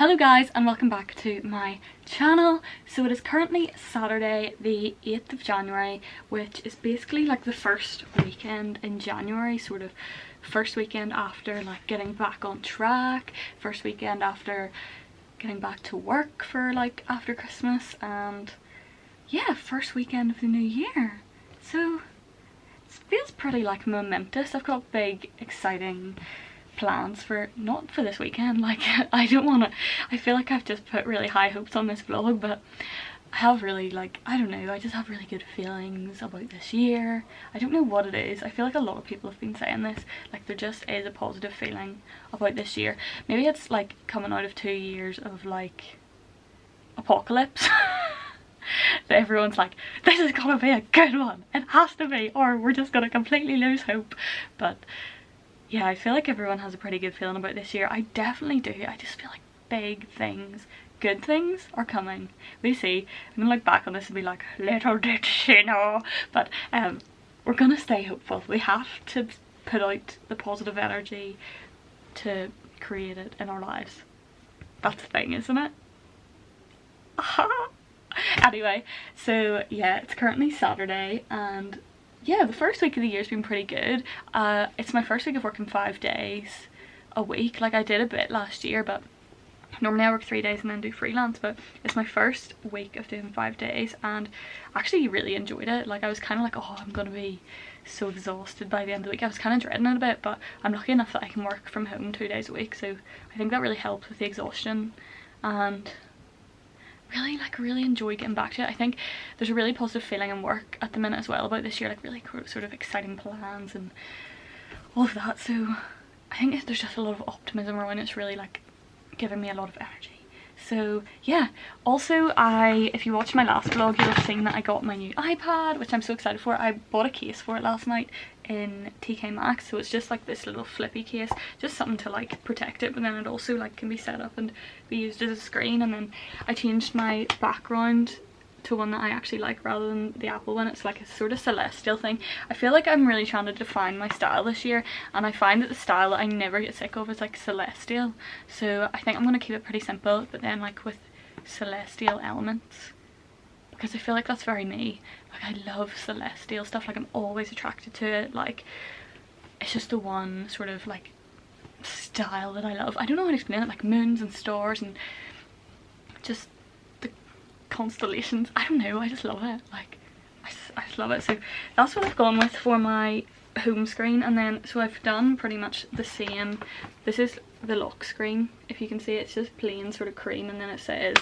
Hello guys and welcome back to my channel. So it is currently Saturday the 8th of January, which is basically like the first weekend in January, sort of first weekend after like getting back on track, first weekend after getting back to work for like after Christmas, and yeah, first weekend of the new year. So it feels pretty like momentous. I've got big exciting plans for, not for this weekend, like I feel like I've just put really high hopes on this vlog, but I have really like, I don't know, I just have really good feelings about this year. I don't know what it is. I feel like a lot of people have been saying this, like there just is a positive feeling about this year. Maybe it's like coming out of 2 years of like apocalypse that everyone's like, this is gonna be a good one, it has to be, or we're just gonna completely lose hope. But yeah, I feel like everyone has a pretty good feeling about this year. I definitely do. I just feel like big things, good things are coming. We see. I'm gonna look back on this and be like, little did she know. But we're gonna stay hopeful. We have to put out the positive energy to create it in our lives. That's the thing, isn't it? Anyway, so yeah, it's currently Saturday and yeah, the first week of the year's been pretty good. It's my first week of working 5 days a week. Like I did a bit last year, but normally I work 3 days and then do freelance, but it's my first week of doing 5 days and I actually really enjoyed it. Like I was kind of like, oh, I'm gonna be so exhausted by the end of the week. I was kind of dreading it a bit, but I'm lucky enough that I can work from home 2 days a week, so I think that really helps with the exhaustion and really enjoy getting back to it. I think there's a really positive feeling in work at the minute as well about this year, like really sort of exciting plans and all of that, so I think there's just a lot of optimism around it. It's really like giving me a lot of energy. So yeah, also if you watched my last vlog, you'll have seen that I got my new iPad, which I'm so excited for. I bought a case for it last night in maxx, so it's just like this little flippy case, just something to like protect it, but then it also like can be set up and be used as a screen. And then I changed my background to one that I actually like rather than the Apple one. It's like a sort of celestial thing. I feel like I'm really trying to define my style this year, and I find that the style that I never get sick of is like celestial, so I think I'm going to keep it pretty simple, but then like with celestial elements, because I feel like that's very me. Like I love celestial stuff, like I'm always attracted to it. Like it's just the one sort of like style that I love. I don't know how to explain it, like moons and stars and just constellations. I don't know, I just love it. Like I just love it. So that's what I've gone with for my home screen. And then so I've done pretty much the same. This is the lock screen, if you can see. It's just plain sort of cream, and then it says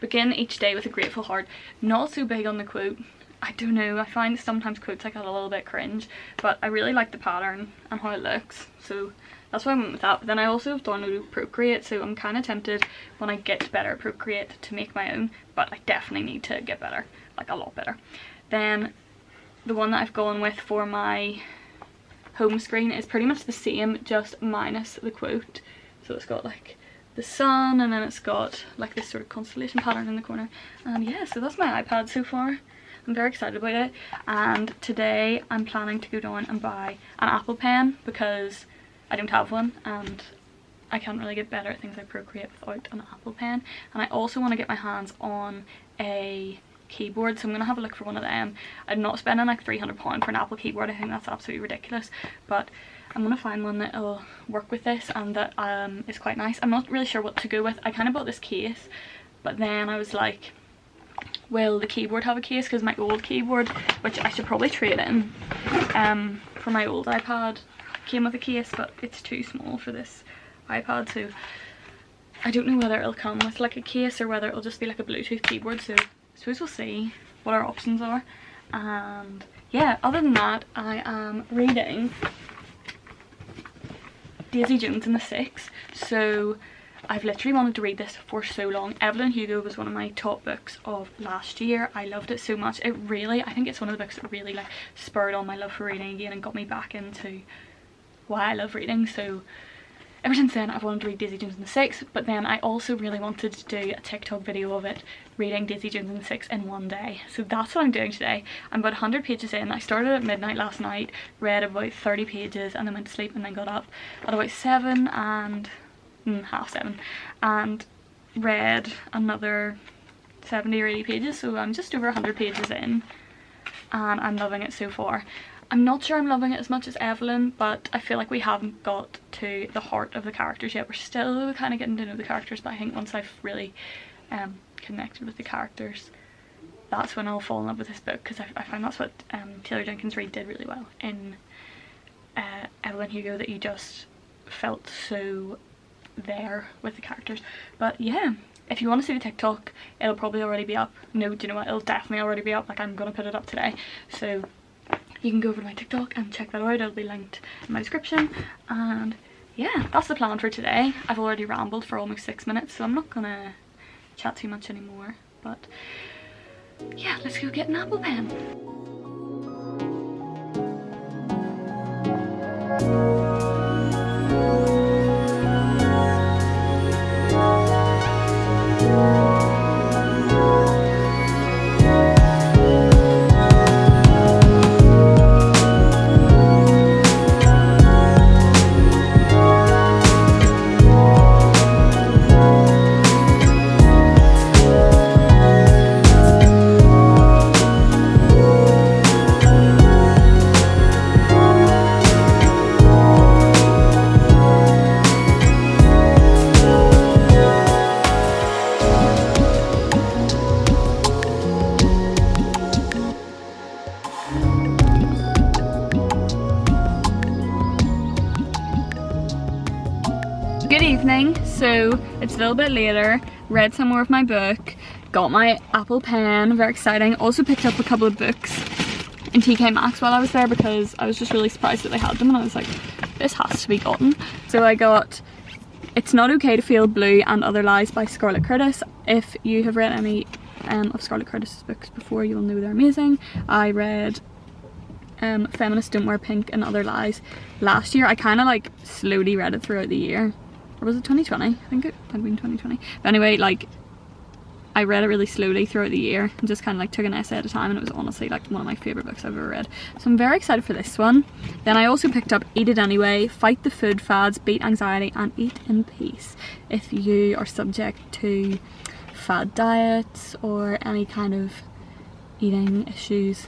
begin each day with a grateful heart. Not so big on the quote. I don't know, I find sometimes quotes like that a little bit cringe, but I really like the pattern and how it looks, so that's why I went with that. But then I also have downloaded Procreate, so I'm kind of tempted when I get better at Procreate to make my own, but I definitely need to get better, like a lot better. Then the one that I've gone with for my home screen is pretty much the same, just minus the quote. So it's got like the sun, and then it's got like this sort of constellation pattern in the corner. And yeah, so that's my iPad so far. I'm very excited about it, and today I'm planning to go down and buy an Apple Pen because I don't have one and I can't really get better at things like Procreate without an Apple Pen. And I also want to get my hands on a keyboard, so I'm going to have a look for one of them. I'm not spending like £300 for an Apple keyboard. I think that's absolutely ridiculous, but I'm going to find one that will work with this and that is quite nice. I'm not really sure what to go with. I kind of bought this case, but then I was like, will the keyboard have a case? Because my old keyboard, which I should probably trade in for my old iPad, came with a case, but it's too small for this iPad, so I don't know whether it'll come with like a case or whether it'll just be like a Bluetooth keyboard. So I suppose we'll see what our options are. And yeah, other than that, I am reading Daisy Jones and the Six. So I've literally wanted to read this for so long. Evelyn Hugo was one of my top books of last year. I loved it so much. I think it's one of the books that really like spurred on my love for reading again and got me back into why I love reading. So ever since then I've wanted to read Daisy Jones and the Six, but then I also really wanted to do a TikTok video of it, reading Daisy Jones and the Six in one day. So that's what I'm doing today. I'm about 100 pages in. I started at midnight last night, read about 30 pages and then went to sleep, and then got up at about 7 and half 7 and read another 70 or 80 pages, so I'm just over 100 pages in and I'm loving it so far. I'm not sure I'm loving it as much as Evelyn, but I feel like we haven't got to the heart of the characters yet. We're still kind of getting to know the characters, but I think once I've really connected with the characters, that's when I'll fall in love with this book, because I find that's what Taylor Jenkins Reid did really well in Evelyn Hugo, that you just felt so there with the characters. But yeah, if you want to see the TikTok, it'll probably already be up. No, do you know what, it'll definitely already be up. Like, I'm gonna put it up today, so you can go over to my TikTok and check that out. It'll be linked in my description. And yeah, that's the plan for today. I've already rambled for almost 6 minutes, so I'm not gonna chat too much anymore. But yeah, let's go get an apple pen. Good evening. So it's a little bit later, read some more of my book, got my Apple Pen, very exciting. Also picked up a couple of books in TK Maxx while I was there, because I was just really surprised that they had them and I was like, this has to be gotten. So I got It's Not Okay to Feel Blue and Other Lies by Scarlett Curtis. If you have read any of Scarlett Curtis's books before, you'll know they're amazing. I read Feminists Don't Wear Pink and Other Lies last year. I kind of like slowly read it throughout the year. Or was it 2020? I think it might have been 2020. But anyway, like, I read it really slowly throughout the year and just kind of like took an essay at a time, and it was honestly like one of my favourite books I've ever read. So I'm very excited for this one. Then I also picked up Eat It Anyway, Fight the Food Fads, Beat Anxiety and Eat in Peace. If you are subject to fad diets or any kind of eating issues,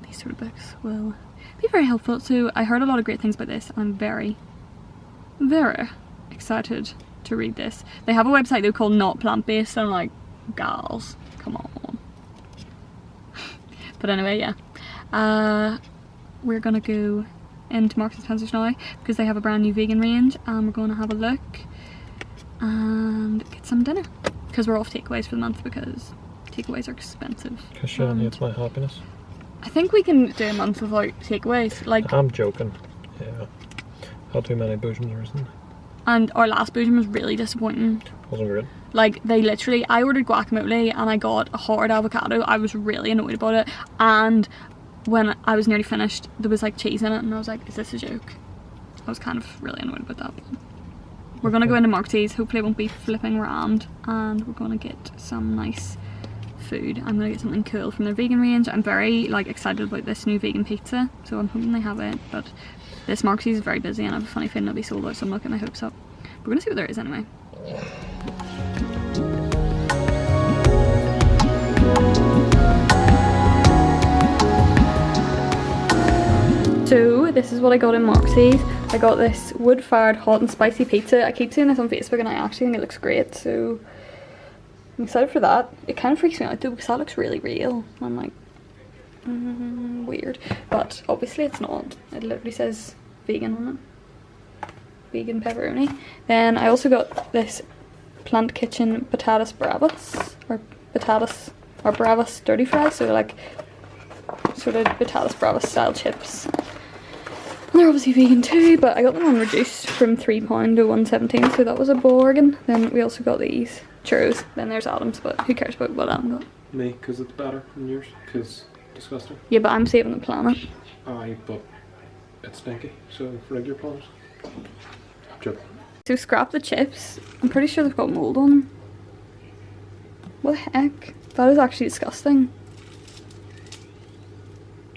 these sort of books will be very helpful. So I heard a lot of great things about this and I'm very, very excited to read this. They have a website though called Not Plant Based, and I'm like, gals, come on. But anyway, yeah, we're gonna go into Marks and Spencer's now because they have a brand new vegan range, and we're gonna have a look and get some dinner, because we're off takeaways for the month because takeaways are expensive. Because Sean hates my happiness. I think we can do a month without takeaways. Like, I'm joking. Yeah, had too many bosoms recently. And our last bosom was really disappointing. Wasn't good. Like, they literally, I ordered guacamole and I got a hard avocado. I was really annoyed about it, and when I was nearly finished there was like cheese in it and I was like, is this a joke? I was kind of really annoyed about that. We're gonna go into Marx's, hopefully it won't be flipping round, and we're gonna get some nice food. I'm gonna get something cool from their vegan range. I'm very like excited about this new vegan pizza, so I'm hoping they have it, but this Marx's is very busy and I have a funny feeling it'll be sold out, so I'm not getting my hopes up. We're gonna see what there is anyway. So this is what I got in Marx's. I got this wood-fired hot and spicy pizza. I keep seeing this on Facebook and I actually think it looks great, so I'm excited for that. It kind of freaks me out though because that looks really real. I'm like, weird, but obviously it's not. It literally says vegan on it, vegan pepperoni. Then I also got this Plant Kitchen patatas bravas, or bravas dirty fries, so like sort of patatas bravas style chips, and they're obviously vegan too, but I got them on reduced from £3 to £1.17, so that was a bargain. Then we also got these churros. Then there's Adam's, but who cares about what Adam got? Me, because it's better than yours, because disgusting. Yeah, but I'm saving the planet. Aye, but it's stinky, so rig your plans. I'm joking. So scrap the chips. I'm pretty sure they've got mould on them. What the heck? That is actually disgusting.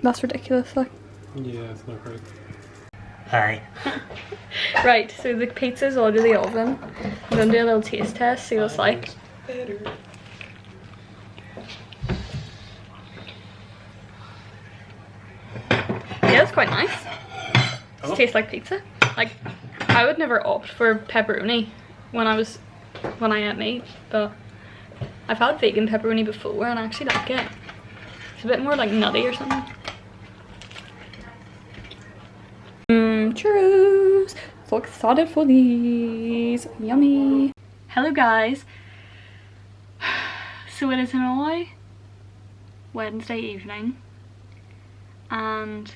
That's ridiculous, like. Yeah, it's not great. Hi. Right, so the pizza's out of the oven. I'm gonna do a little taste test, see what it's like. Yeah, it's quite nice. It tastes like pizza. Like, I would never opt for pepperoni when I ate meat, but I've had vegan pepperoni before and I actually like it. It's a bit more like nutty or something. Churros! So excited for these. Yummy. Hello guys. So it is now Wednesday evening and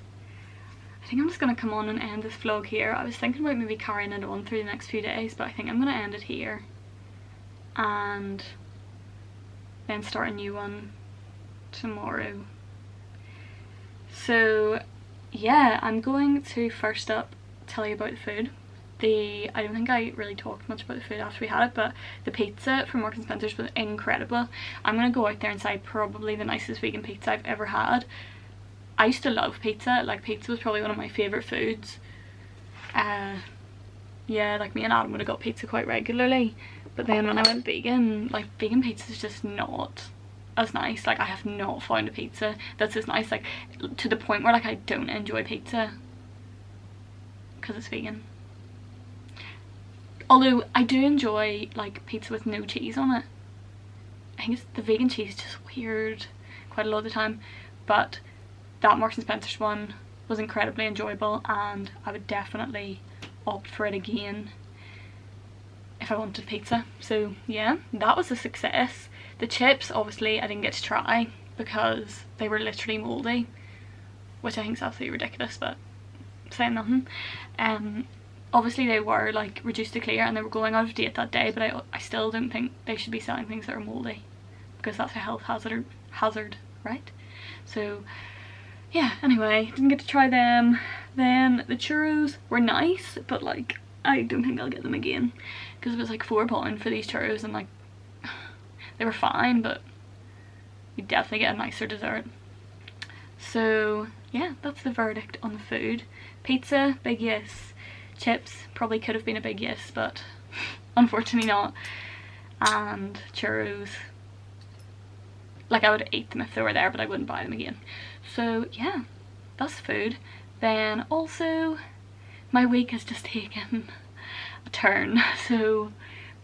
I think I'm just gonna come on and end this vlog here. I was thinking about maybe carrying it on through the next few days, but I think I'm gonna end it here and then start a new one tomorrow. So yeah, I'm going to first up tell you about the food. I don't think I really talked much about the food after we had it, but the pizza from Marks & Spencer's was incredible. I'm gonna go out there and say probably the nicest vegan pizza I've ever had. I used to love pizza, like pizza was probably one of my favourite foods. Yeah, like me and Adam would have got pizza quite regularly, but then when I went vegan, like vegan pizza is just not as nice. Like I have not found a pizza that's as nice, like to the point where like I don't enjoy pizza because it's vegan. Although I do enjoy like pizza with no cheese on it. I think the vegan cheese is just weird quite a lot of the time, but that Marks & Spencer's one was incredibly enjoyable and I would definitely opt for it again if I wanted pizza. So yeah, that was a success. The chips obviously I didn't get to try because they were literally mouldy, which I think is absolutely ridiculous, but saying nothing. Obviously they were like reduced to clear and they were going out of date that day, but I still don't think they should be selling things that are mouldy because that's a health hazard, right? So yeah, anyway, didn't get to try them. Then the churros were nice, but like I don't think I'll get them again because it was like £4 for these churros and like they were fine, but you definitely get a nicer dessert. So yeah, that's the verdict on the food. Pizza, big yes. Chips probably could have been a big yes, but unfortunately not. And churros, like I would eat them if they were there, but I wouldn't buy them again. So yeah, that's food. Then also my week has just taken a turn. So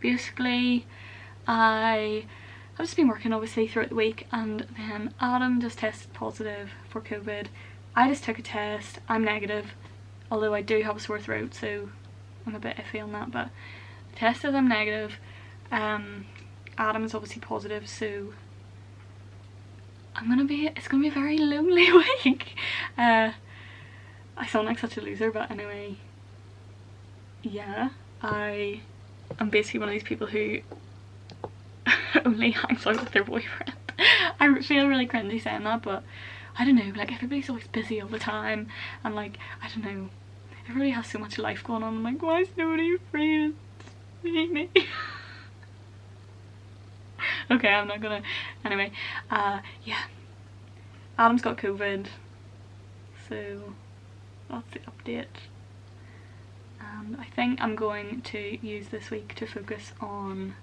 basically I've just been working obviously throughout the week, and then Adam just tested positive for COVID. I just took a test, I'm negative, although I do have a sore throat, so I'm a bit iffy on that, but the test says I'm negative. Adam is obviously positive, so it's gonna be a very lonely week. I sound like such a loser, but anyway, yeah, I am basically one of these people who only hangs out with their boyfriend. I feel really cringy saying that, but I don't know, like everybody's always busy all the time and like, I don't know, everybody has so much life going on. I'm like, why is nobody free to see me? Okay, I'm not gonna, anyway, yeah, Adam's got COVID, so that's the update. And I think I'm going to use this week to focus on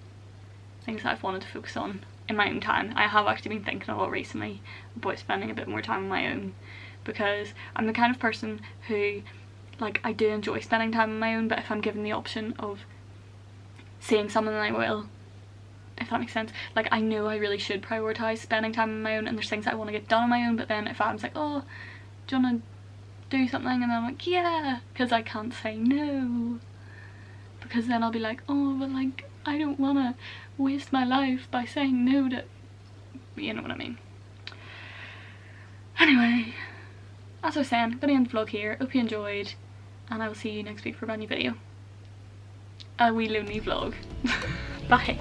things that I've wanted to focus on in my own time. I have actually been thinking a lot recently about spending a bit more time on my own, because I'm the kind of person who, like, I do enjoy spending time on my own, but if I'm given the option of seeing someone, then I will, if that makes sense. Like, I know I really should prioritise spending time on my own, and there's things that I want to get done on my own, but then if Adam's like, oh, do you want to do something, and then I'm like, yeah, because I can't say no, because then I'll be like, oh, but like I don't want to waste my life by saying no to, you know what I mean. Anyway, as I was saying, I'm going to end the vlog here. Hope you enjoyed, and I will see you next week for a brand new video. A wee lonely vlog. Bye.